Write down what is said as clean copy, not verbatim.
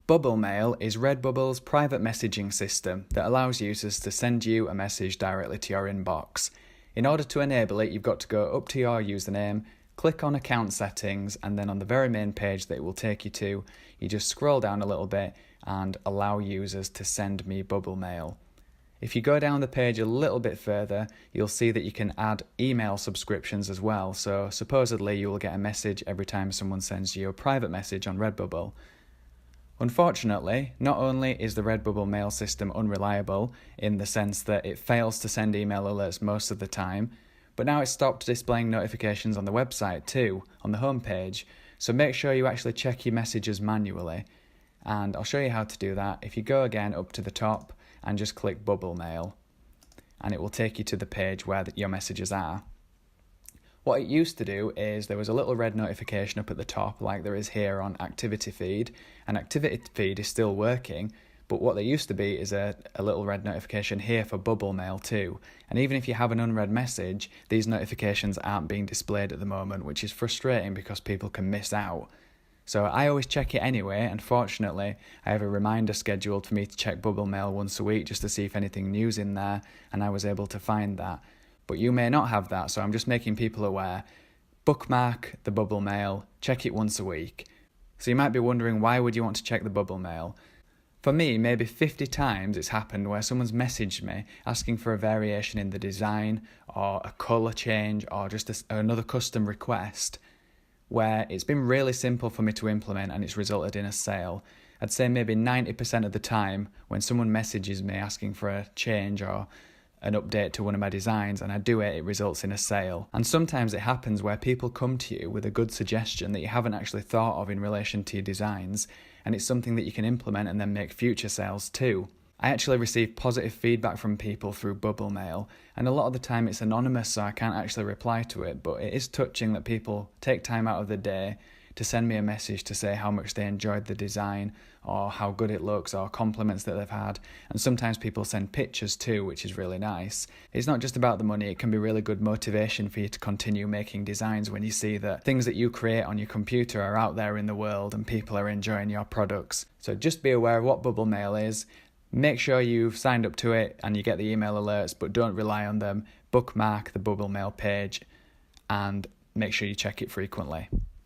Bubble Mail is Redbubble's private messaging system that allows users to send you a message directly to your inbox. In order to enable it, you've got to go up to your username, click on account settings, and then on the very main page that it will take you to, you just scroll down a little bit and allow users to send me Bubble Mail. If you go down the page a little bit further, you'll see that you can add email subscriptions as well. So supposedly you will get a message every time someone sends you a private message on Redbubble. Unfortunately, not only is the Redbubble mail system unreliable in the sense that it fails to send email alerts most of the time, but now it's stopped displaying notifications on the website too, on the homepage. So make sure you actually check your messages manually. And I'll show you how to do that. If you go again up to the top and just click Bubble Mail, and it will take you to the page where your messages are. What it used to do is there was a little red notification up at the top like there is here on Activity Feed, and Activity Feed is still working, but what there used to be is a little red notification here for Bubble Mail too. And even if you have an unread message, these notifications aren't being displayed at the moment, which is frustrating because people can miss out. So I always check it anyway, and fortunately I have a reminder scheduled for me to check Bubble Mail once a week just to see if anything new's in there, and I was able to find that. But you may not have that, so I'm just making people aware. Bookmark the Bubble Mail, check it once a week. So you might be wondering, why would you want to check the Bubble Mail? For me, maybe 50 times it's happened where someone's messaged me asking for a variation in the design or a colour change or just another custom request where it's been really simple for me to implement and it's resulted in a sale. I'd say maybe 90% of the time when someone messages me asking for a change or an update to one of my designs and I do it, it results in a sale. And sometimes it happens where people come to you with a good suggestion that you haven't actually thought of in relation to your designs, and it's something that you can implement and then make future sales too. I actually receive positive feedback from people through Bubble Mail, and a lot of the time it's anonymous, so I can't actually reply to it, but it is touching that people take time out of the day to send me a message to say how much they enjoyed the design or how good it looks or compliments that they've had. And sometimes people send pictures too, which is really nice. It's not just about the money, it can be really good motivation for you to continue making designs when you see that things that you create on your computer are out there in the world and people are enjoying your products. So just be aware of what Bubble Mail is. Make sure you've signed up to it and you get the email alerts, but don't rely on them. Bookmark the Bubble Mail page and make sure you check it frequently.